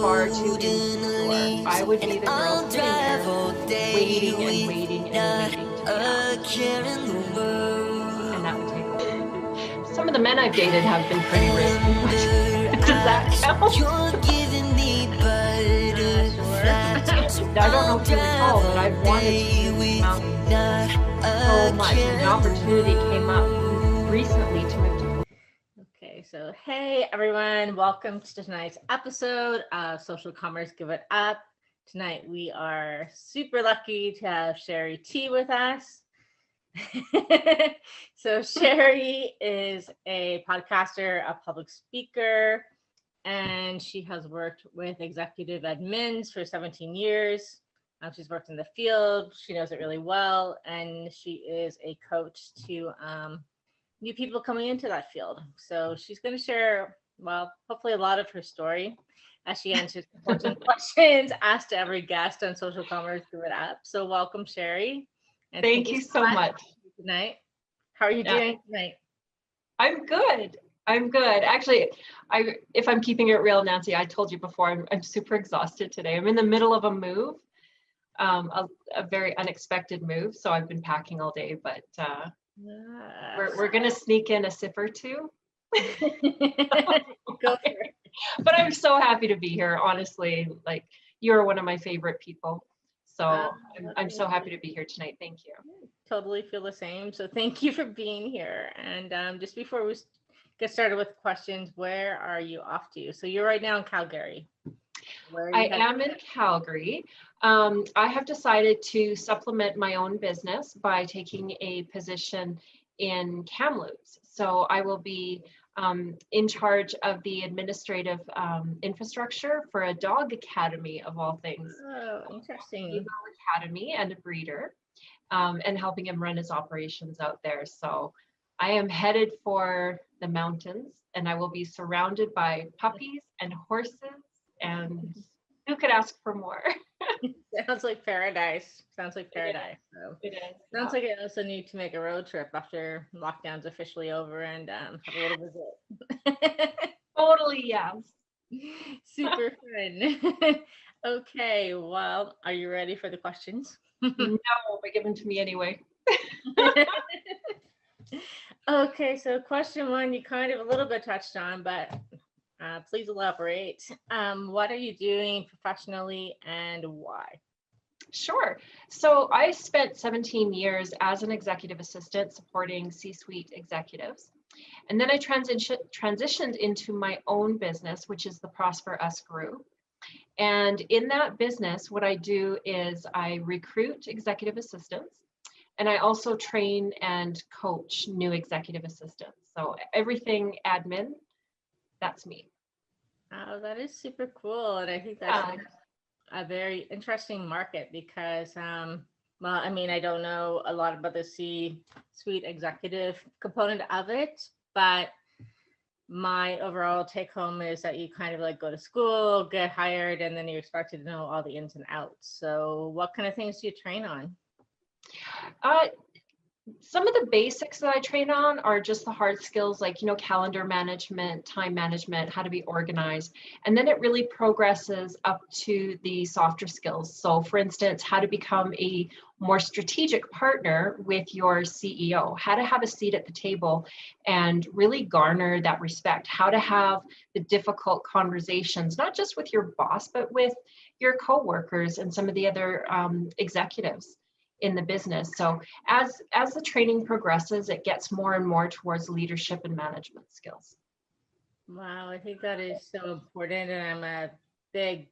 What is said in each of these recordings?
far too insecure. I would be the girl sitting there waiting and waiting and waiting to be asked. And that would take a while. Some of the men I've dated have been pretty risky. Does that count? I don't know if you recall, but I've wanted to move mountains so much, and an opportunity came up recently to move to. Okay, so hey everyone, welcome to tonight's episode of Social Commerce Give It Up. Tonight we are super lucky to have Sherry T with us. So Sherry is a podcaster, a public speaker, and she has worked with executive admins for 17 years. She's worked in the field, she knows it really well, and she is a coach to new people coming into that field. So she's going to share, well, hopefully a lot of her story as she answers important questions asked to every guest on Social Commerce Give It Up. So welcome, Sherry. And thank you so much. Tonight. How are you doing tonight? I'm good. Actually, if I'm keeping it real, Nancy, I told you before, I'm super exhausted today. I'm in the middle of a move, a very unexpected move. So I've been packing all day, but we're going to sneak in a sip or two. Go for it. But I'm so happy to be here. Honestly, like, you're one of my favorite people. So I'm so happy to be here tonight. Thank you. Totally feel the same. So thank you for being here. And just before we get started with questions, where are you off to? So you're right now in Calgary. I am in Calgary. I have decided to supplement my own business by taking a position in Kamloops. So I will be in charge of the administrative infrastructure for a dog academy, of all things. Oh, interesting. A dog academy and a breeder, and helping him run his operations out there. So I am headed for the mountains, and I will be surrounded by puppies and horses, and who could ask for more? Sounds like paradise. So it is. Sounds like I also need to make a road trip after lockdown's officially over and have a little visit. Totally, yes. Super fun. Okay, well, are you ready for the questions? No, but give them to me anyway. Okay, so question one, you kind of a little bit touched on, but please elaborate. What are you doing professionally and why? Sure. So I spent 17 years as an executive assistant supporting C-suite executives. And then I transitioned into my own business, which is the Prosper Us Group. And in that business, what I do is I recruit executive assistants, and I also train and coach new executive assistants. So everything admin, that's me. Oh, that is super cool. And I think that's a very interesting market because, well, I mean, I don't know a lot about the C-suite executive component of it, but my overall take home is that you kind of like go to school, get hired, and then you're expected to know all the ins and outs. So what kind of things do you train on? Some of the basics that I train on are just the hard skills, like, calendar management, time management, how to be organized. And then it really progresses up to the softer skills. So for instance, how to become a more strategic partner with your CEO, how to have a seat at the table and really garner that respect, how to have the difficult conversations, not just with your boss, but with your coworkers and some of the other executives in the business. So as the training progresses, it gets more and more towards leadership and management skills. Wow, I think that is so important. And I'm a big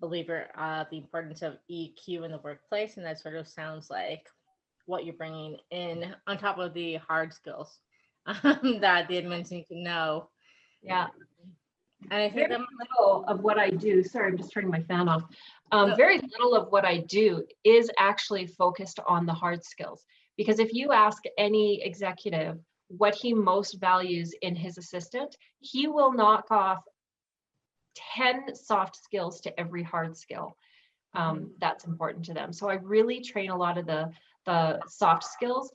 believer of the importance of EQ in the workplace. And that sort of sounds like what you're bringing in on top of the hard skills that the admins need to know. Yeah. And I think very little of what I do, sorry, I'm just turning my fan off. Oh. Very little of what I do is actually focused on the hard skills. Because if you ask any executive what he most values in his assistant, he will knock off 10 soft skills to every hard skill that's important to them. So I really train a lot of the soft skills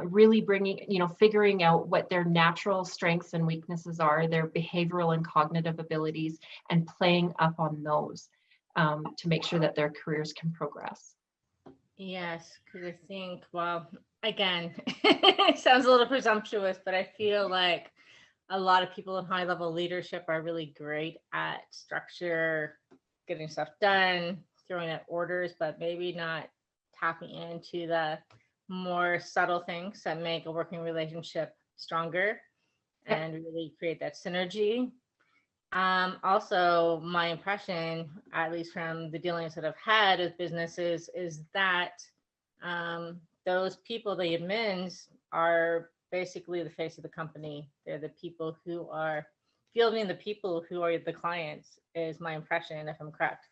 really bringing, figuring out what their natural strengths and weaknesses are, their behavioral and cognitive abilities, and playing up on those to make sure that their careers can progress. Yes, because I think, well, again, it sounds a little presumptuous, but I feel like a lot of people in high level leadership are really great at structure, getting stuff done, throwing out orders, but maybe not tapping into the more subtle things that make a working relationship stronger and really create that synergy. Also, my impression, at least from the dealings that I've had with businesses, is that those people, the admins, are basically the face of the company. They're the people who are fielding the people who are the clients, is my impression, if I'm correct.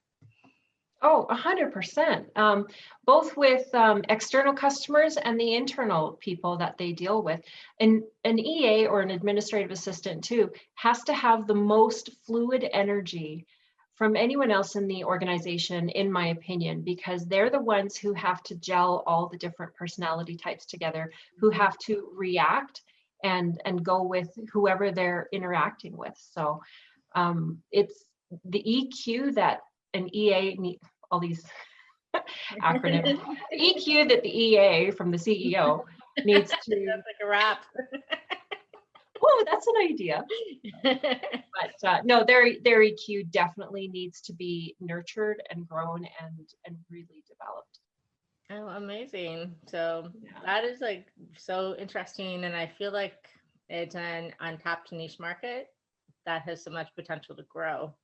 Oh, 100%. Both with external customers and the internal people that they deal with. And an EA or an administrative assistant too has to have the most fluid energy from anyone else in the organization, in my opinion, because they're the ones who have to gel all the different personality types together, who have to react and go with whoever they're interacting with. So it's the EQ that an EA need, all these acronyms, the EQ that the EA from the CEO needs to. That's like a wrap. Oh, that's an idea. But no, their EQ definitely needs to be nurtured and grown and really developed. Oh, amazing. So that is like so interesting. And I feel like it's an untapped niche market that has so much potential to grow.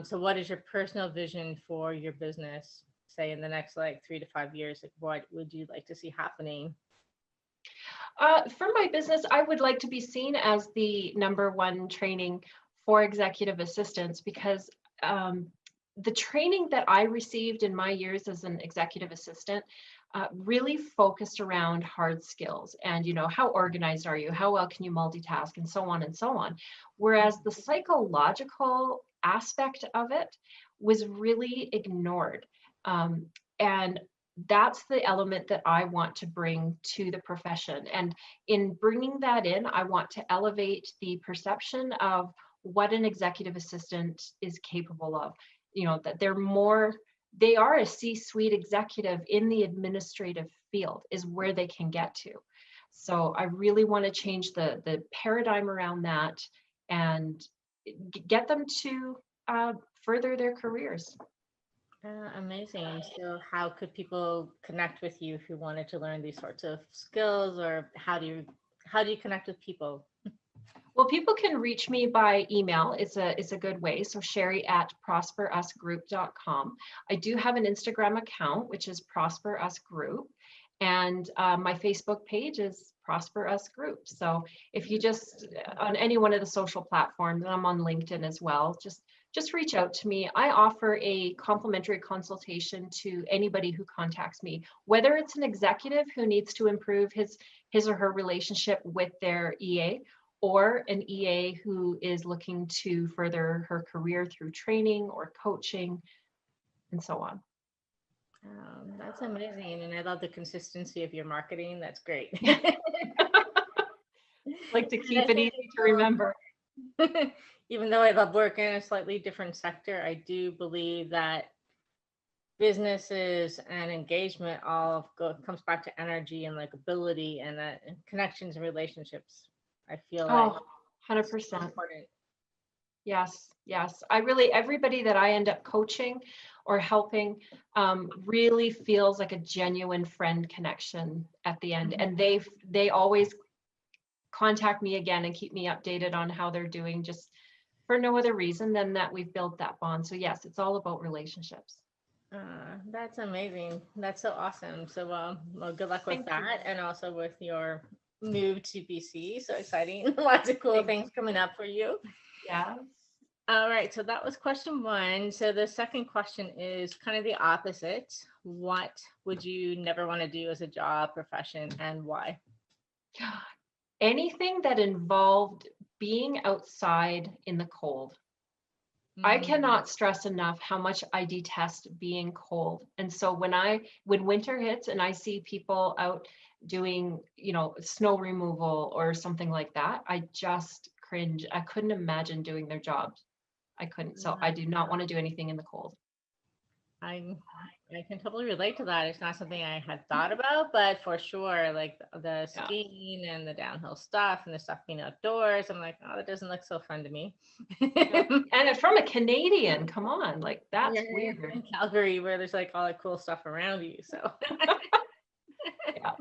So what is your personal vision for your business, say in the next like 3 to 5 years? Like, what would you like to see happening? For my business, I would like to be seen as the #1 training for executive assistants, because the training that I received in my years as an executive assistant really focused around hard skills and, how organized are you? How well can you multitask, and so on and so on. Whereas the psychological aspect of it was really ignored. And that's the element that I want to bring to the profession. And in bringing that in, I want to elevate the perception of what an executive assistant is capable of. That they are a C-suite executive in the administrative field is where they can get to. So I really want to change the paradigm around that and get them to further their careers. Amazing. So how could people connect with you who wanted to learn these sorts of skills, or how do you connect with people? Well, people can reach me by email. It's a good way. So Sherry@prosperusgroup.com. I do have an Instagram account, which is Prosper Us Group. And my Facebook page is Prosper Us Group. So if you just, on any one of the social platforms, and I'm on LinkedIn as well, just reach out to me. I offer a complimentary consultation to anybody who contacts me, whether it's an executive who needs to improve his or her relationship with their EA, or an EA who is looking to further her career through training or coaching, and so on. That's amazing. And I love the consistency of your marketing. That's great. Like to keep it easy to remember. Even though I love working in a slightly different sector, I do believe that businesses and engagement all comes back to energy and like ability and connections and relationships. I feel like 100%. important. Yes. Everybody that I end up coaching or helping really feels like a genuine friend connection at the end. And they always contact me again and keep me updated on how they're doing, just for no other reason than that we've built that bond. So yes, it's all about relationships. That's amazing. That's so awesome. So well, good luck with that, and also with your move to BC. So exciting. Lots of cool things coming up for you. Yeah. All right. So that was question 1. So the second question is kind of the opposite. What would you never want to do as a job, profession, and why? Anything that involved being outside in the cold. I Mm. cannot stress enough how much I detest being cold. And so when winter hits and I see people out doing, snow removal or something like that, I just cringe. I couldn't imagine doing their jobs. I couldn't. So I do not want to do anything in the cold. I I can totally relate to that. It's not something I had thought about, but for sure, like the Yeah. skiing and the downhill stuff and the stuff being outdoors, I'm like, oh, that doesn't look so fun to me. Yeah. And from a Canadian, come on, like Yeah, that's weird. in Calgary, where there's like all the cool stuff around you. So Yeah.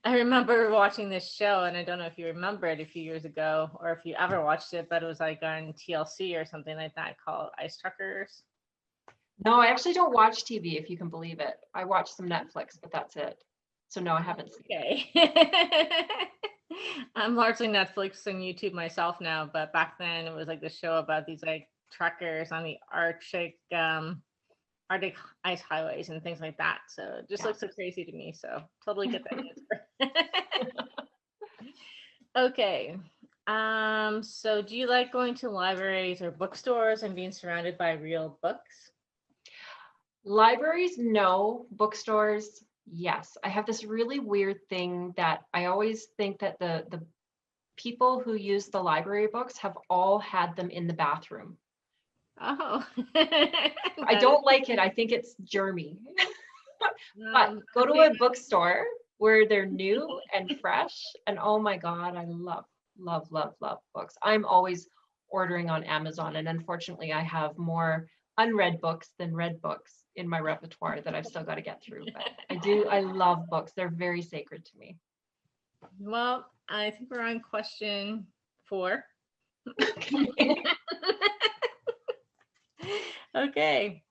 I remember watching this show, and I don't know if you remember it a few years ago or if you ever watched it, but it was like on TLC or something like that called Ice Truckers. No, I actually don't watch TV, if you can believe it. I watch some Netflix, but that's it. So no, I haven't seen it. Okay. I'm largely Netflix and YouTube myself now, but back then it was like the show about these like truckers on the Arctic ice highways and things like that. So it just Yeah. looks so crazy to me. So totally get that answer. Okay. So do you like going to libraries or bookstores and being surrounded by real books? Libraries, no. Bookstores, yes. I have this really weird thing that I always think that the people who use the library books have all had them in the bathroom. Oh. I That is, don't like it. I think it's germy. But go to okay. a bookstore where they're new and fresh, and oh my God, I love, love, love, love books. I'm always ordering on Amazon, and unfortunately, I have more unread books than read books in my repertoire that I've still got to get through. But I love books. They're very sacred to me. Well, I think we're on question 4. Okay.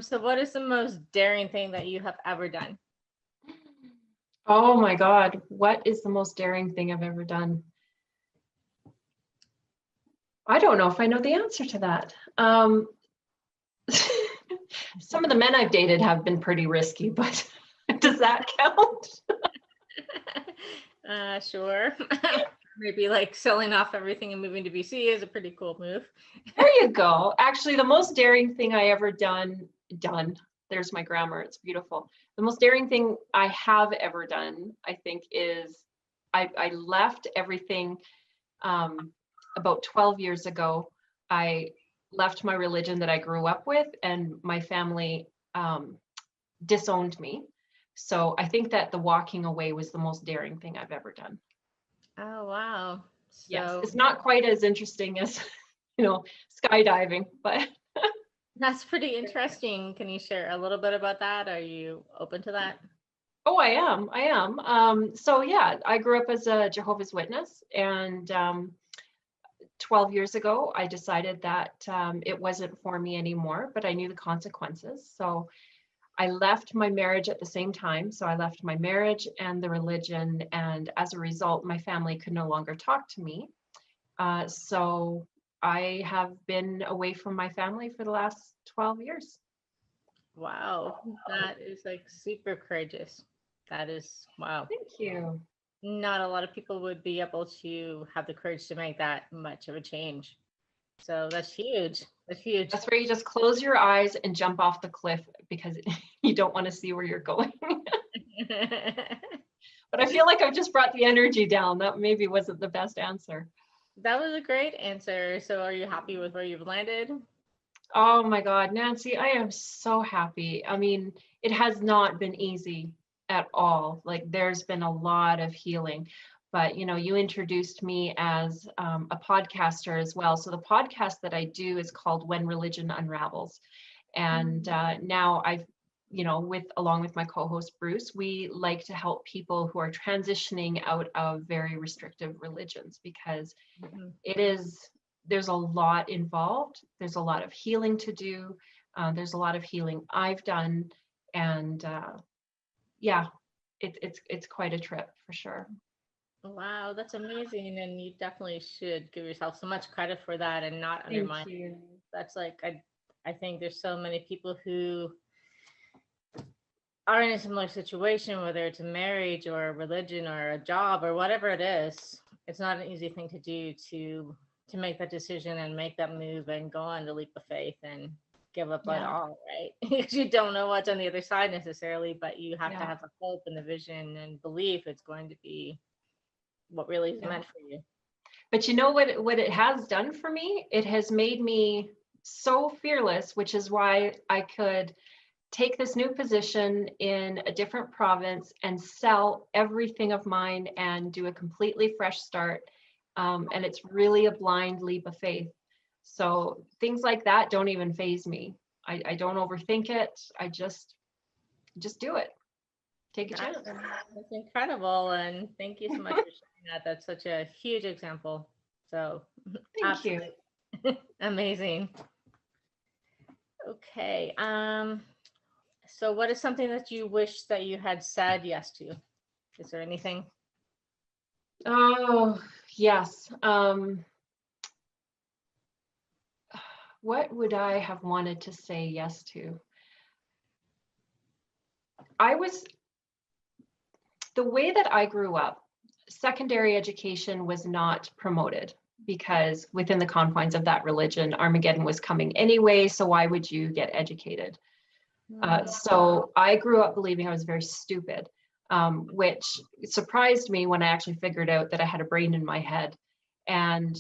So what is the most daring thing that you have ever done? Oh my God, what is the most daring thing I've ever done? I don't know if I know the answer to that. Some of the men I've dated have been pretty risky, but does that count? Sure. Maybe like selling off everything and moving to BC is a pretty cool move. There you go. Actually, the most daring thing I ever done, there's my grammar, it's beautiful. The most daring thing I have ever done, I think, is I left everything about 12 years ago. I left my religion that I grew up with, and my family disowned me. So I think that the walking away was the most daring thing I've ever done. Oh, wow. Yes, So it's not quite as interesting as, skydiving, but that's pretty interesting. Can you share a little bit about that? Are you open to that? oh, I am. I am. So yeah, I grew up as a Jehovah's Witness, and 12 years ago, I decided that it wasn't for me anymore, but I knew the consequences. So I left my marriage at the same time. So I left my marriage and the religion, and as a result, my family could no longer talk to me. So I have been away from my family for the last 12 years. Wow. That is like super courageous. That is wow. Thank you. Not a lot of people would be able to have the courage to make that much of a change. So that's huge. That's huge. That's where you just close your eyes and jump off the cliff because you don't want to see where you're going. But I feel like I've just brought the energy down. That maybe wasn't the best answer. That was a great answer. So are you happy with where you've landed? Oh my God, Nancy, I am so happy. I mean, it has not been easy at all. Like there's been a lot of healing, but you introduced me as a podcaster as well. So the podcast that I do is called When Religion Unravels. And now I've, along with my co-host Bruce, we like to help people who are transitioning out of very restrictive religions because Mhm. there's a lot involved. There's a lot of healing to do. There's a lot of healing I've done, and yeah, it's quite a trip for sure. Wow, that's amazing. And you definitely should give yourself so much credit for that and not Thank undermine. you. That's like I think there's so many people who are in a similar situation, whether it's a marriage or a religion or a job or whatever it is. It's not an easy thing to do to to make that decision and make that move and go on the leap of faith and give up it Yeah. all, right? Because you don't know what's on the other side necessarily, but you have to Yeah. have the hope and the vision and belief it's going to be what really is Yeah. meant for you. But you know what it has done for me? It has made me so fearless, which is why I could take this new position in a different province and sell everything of mine and do a completely fresh start. And it's really a blind leap of faith. So things like that don't even faze me. I don't overthink it. I just do it. Take a chance. That's incredible. And thank you so much for sharing that. That's such a huge example. So Thank you. amazing. Okay. So what is something that you wish that you had said yes to? Is there anything? Oh, yes. What would I have wanted to say yes to? The way that I grew up, secondary education was not promoted because within the confines of that religion, Armageddon was coming anyway. So why would you get educated? So I grew up believing I was very stupid, which surprised me when I actually figured out that I had a brain in my head. And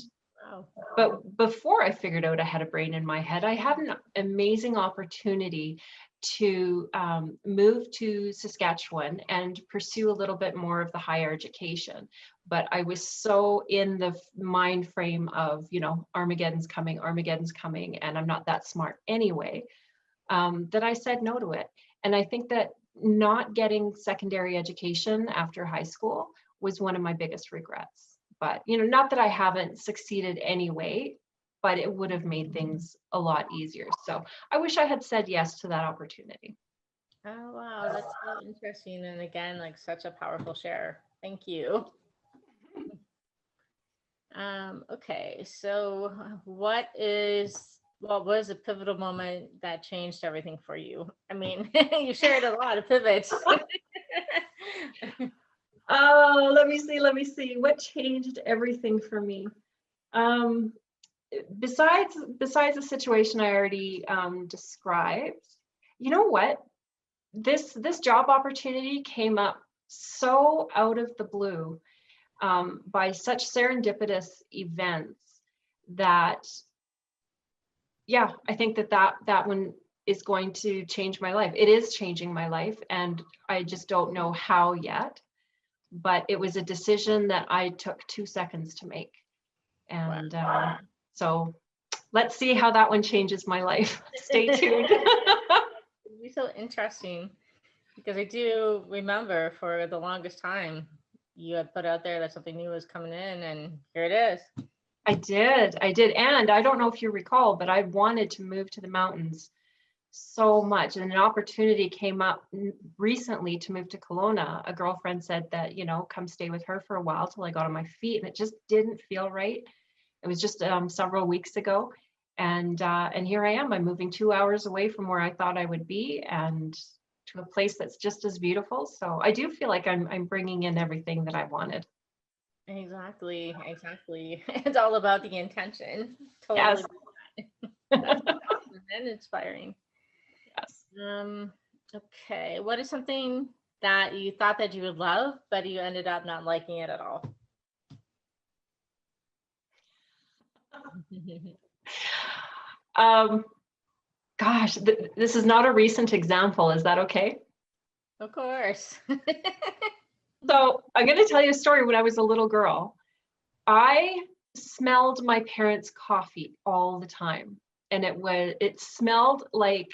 Wow. but before I figured out I had a brain in my head, I had an amazing opportunity to move to Saskatchewan and pursue a little bit more of the higher education. But I was so in the mind frame of, Armageddon's coming, and I'm not that smart anyway, that I said no to it. And I think that not getting secondary education after high school was one of my biggest regrets. But, not that I haven't succeeded anyway, but it would have made things a lot easier. So I wish I had said yes to that opportunity. Oh, wow. That's so interesting. And again, like such a powerful share. Thank you. Okay. So what was a pivotal moment that changed everything for you? I mean, you shared a lot of pivots. Oh, let me see. What changed everything for me? Besides the situation I already described, you know what? This job opportunity came up so out of the blue, by such serendipitous events that, yeah, I think that one is going to change my life. It is changing my life, and I just don't know how yet. But it was a decision that I took 2 seconds to make. And so let's see how that one changes my life. Stay tuned. It'd be so interesting because I do remember for the longest time you had put out there that something new was coming in, and here it is. I did. And I don't know if you recall, but I wanted to move to the mountains so much. And an opportunity came up recently to move to Kelowna. A girlfriend said that, come stay with her for a while till I got on my feet. And it just didn't feel right. It was just several weeks ago. And here I am. I'm moving 2 hours away from where I thought I would be, and to a place that's just as beautiful. So I do feel like I'm bringing in everything that I wanted. Exactly. It's all about the intention. Totally. Yes. That's awesome and inspiring. Yes. Okay. What is something that you thought that you would love, but you ended up not liking it at all? Gosh, this is not a recent example. Is that okay? Of course. So I'm going to tell you a story. When I was a little girl, I smelled my parents' coffee all the time. And it smelled like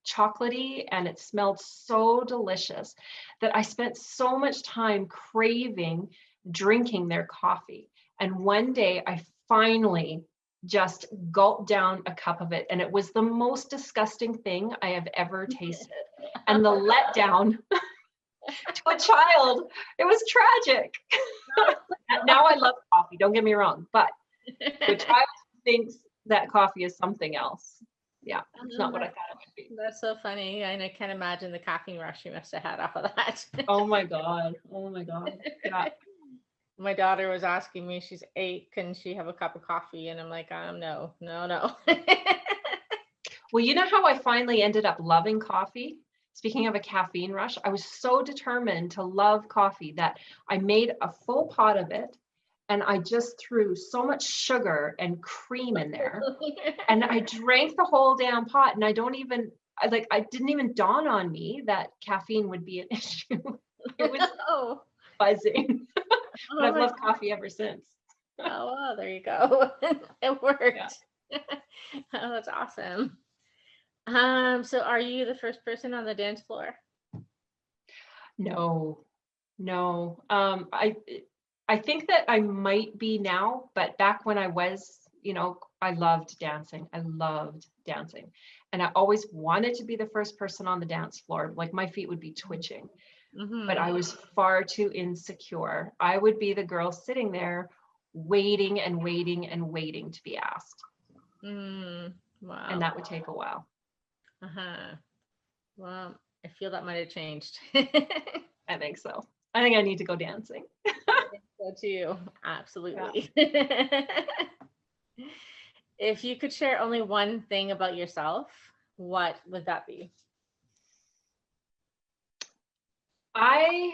chocolatey, and it smelled so delicious that I spent so much time craving drinking their coffee. And one day I finally just gulped down a cup of it, and it was the most disgusting thing I have ever tasted. And the letdown to a child, it was tragic. Now I love coffee, don't get me wrong, but the child thinks that coffee is something else. Yeah, it's not what I thought it would be. That's so funny. And I can't imagine the caffeine rush you must have had off of that. Oh my God. Yeah. My daughter was asking me, she's 8, can she have a cup of coffee? And I'm like, no. Well, you know how I finally ended up loving coffee? Speaking of a caffeine rush, I was so determined to love coffee that I made a full pot of it and I just threw so much sugar and cream in there. And I drank the whole damn pot, and I didn't even dawn on me that caffeine would be an issue. It was Oh, buzzing, but I've my loved God. coffee ever since. Oh, well, there you go. It worked. Yeah. Oh, that's awesome. So are you the first person on the dance floor? No, no. I think that I might be now, but back when I was, I loved dancing. I loved dancing. And I always wanted to be the first person on the dance floor. Like my feet would be twitching, but I was far too insecure. I would be the girl sitting there waiting and waiting and waiting to be asked. Wow. And that would take a while. Well, I feel that might have changed. I think so. I think I need to go dancing. So too, absolutely. If you could share only one thing about yourself, what would that be? I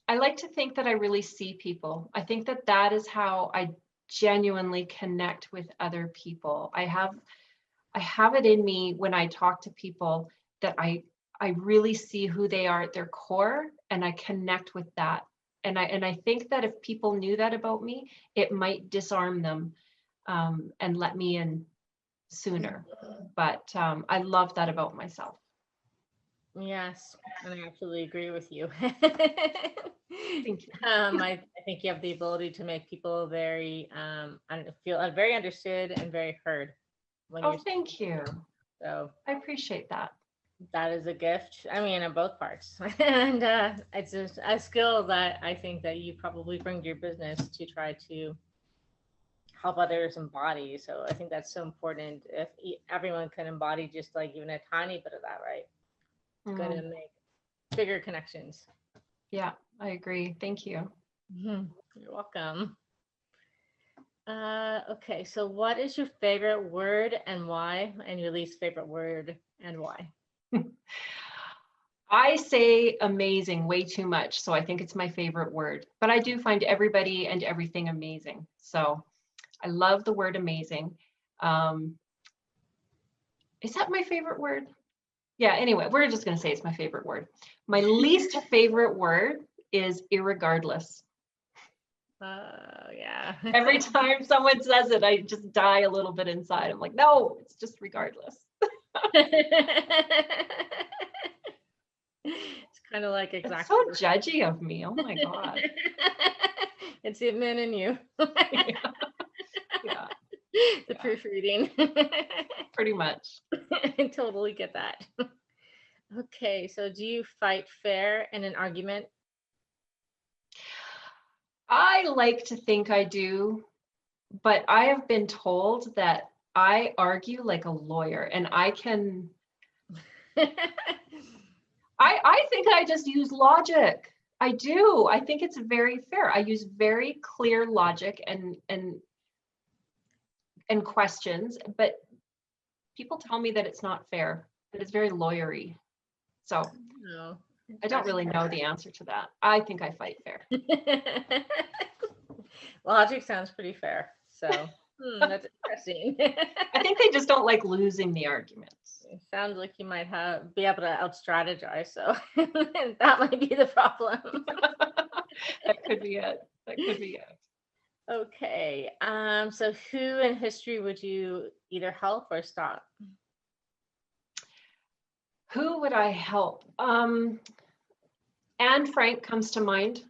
like to think that I really see people. I think that that is how I genuinely connect with other people. I have it in me when I talk to people that I really see who they are at their core, and I connect with that. And I think that if people knew that about me, it might disarm them and let me in sooner. But I love that about myself. Yes, and I absolutely agree with you. Thank you. I think you have the ability to make people very feel very understood and very heard when Oh, you're thank you. so I appreciate that. that is a gift. I mean, on both parts. And it's just a skill that I think that you probably bring to your business to try to help others embody. So I think that's so important. If everyone can embody just like even a tiny bit of that, right? It's going to make bigger connections. Yeah, I agree. Thank you. You're welcome. Okay, so what is your favorite word and why, and your least favorite word and why? I say amazing way too much, so I think it's my favorite word. But I do find everybody and everything amazing. So I love the word amazing. Is that my favorite word? Yeah, anyway, we're just going to say it's my favorite word. My least favorite word is irregardless. Yeah. Every time someone says it, I just die a little bit inside. I'm like, no, it's just regardless. It's kind of like exactly. It's so judgy of me. Oh my God. It's the admin in you. Yeah. The proofreading. Pretty much. I totally get that. Okay, so do you fight fair in an argument? I like to think I do, but I have been told that I argue like a lawyer, and I think I just use logic. I do. I think it's very fair. I use very clear logic and questions, but people tell me that it's not fair, that it's very lawyery. So No. I don't really know the answer to that. I think I fight fair. Logic sounds pretty fair. So that's interesting. I think they just don't like losing the arguments. It sounds like you might be able to out strategize. So that might be the problem. That could be it. That could be it. Okay. So who in history would you either help or stop? Who would I help? Anne Frank comes to mind.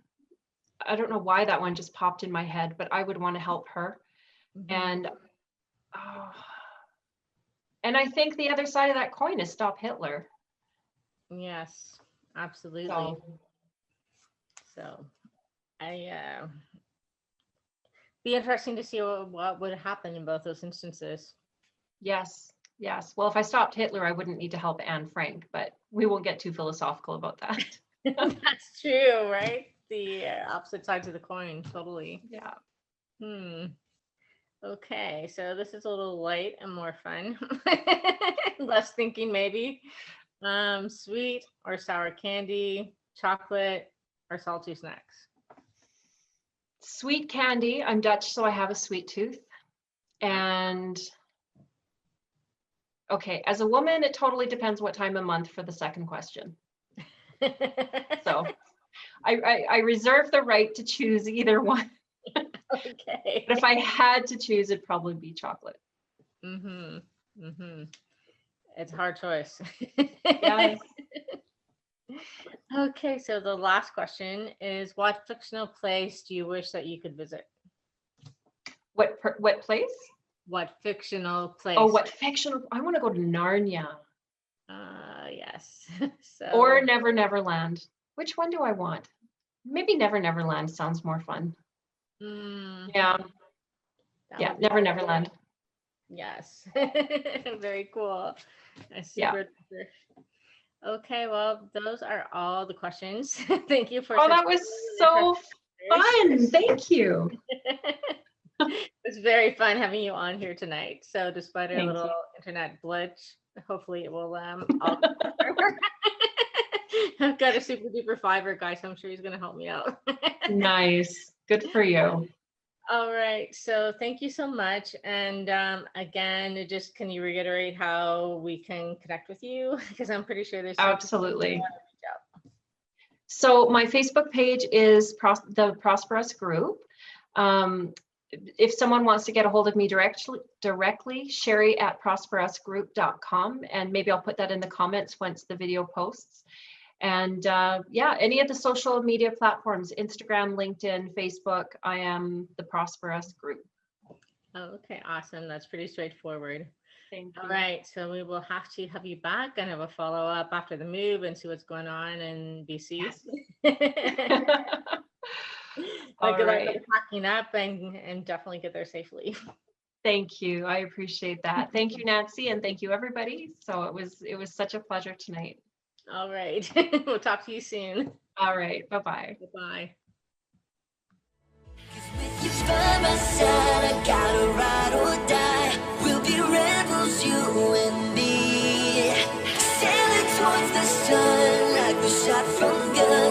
I don't know why that one just popped in my head, but I would want to help her. And I think the other side of that coin is stop Hitler. Yes, absolutely. So be interesting to see what would happen in both those instances. Yes. Well, if I stopped Hitler, I wouldn't need to help Anne Frank, but we won't get too philosophical about that. That's true, right? the opposite sides of the coin. Totally. Yeah. Okay, so this is a little light and more fun. Less thinking, maybe. Sweet or sour candy, chocolate or salty snacks. Sweet candy. I'm Dutch, so I have a sweet tooth. And okay, as a woman, it totally depends what time of month for the second question. So I reserve the right to choose either one. Okay. But if I had to choose, it'd probably be chocolate. It's a hard choice. Yes. Okay, so the last question is, what fictional place do you wish that you could visit? What place? What fictional place? Oh, what fictional? I want to go to Narnia. Yes. So, Or Never Neverland. Which one do I want? Maybe Never Neverland sounds more fun. Yeah. that Yeah, would- Never Neverland. Yes. Very cool. Yeah. Super. Okay, well, those are all the questions. Thank you for Oh, such that was so fun. Thank you. It's very fun having you on here tonight. So despite our Thank little you. internet glitch, hopefully it will all I've got a super duper Fiverr guy, so I'm sure he's gonna help me out. Nice. Good for you. All right, so thank you so much. And again, just can you reiterate how we can connect with you? Because I'm pretty sure there's some people Absolutely. who wanna reach out. So my Facebook page is the Prosperous Group. If someone wants to get a hold of me directly, Sherry@prosperousgroup.com, and maybe I'll put that in the comments once the video posts. And yeah, any of the social media platforms, Instagram, LinkedIn, Facebook, I am the Prosperous Group. Okay, awesome. That's pretty straightforward. Thank you. All right, so we will have to have you back and have a follow-up after the move and see what's going on in BC. Yes. Like, good luck right. with packing up and definitely get there safely. Thank you. I appreciate that. Thank you, Nancy, and thank you, everybody. So it was such a pleasure tonight. All right, we'll talk to you soon. All right. Bye-bye. Bye. With you by my side, I gotta ride or die. We'll be rebels, you and me. Sailing towards the sun like we're shot from guns.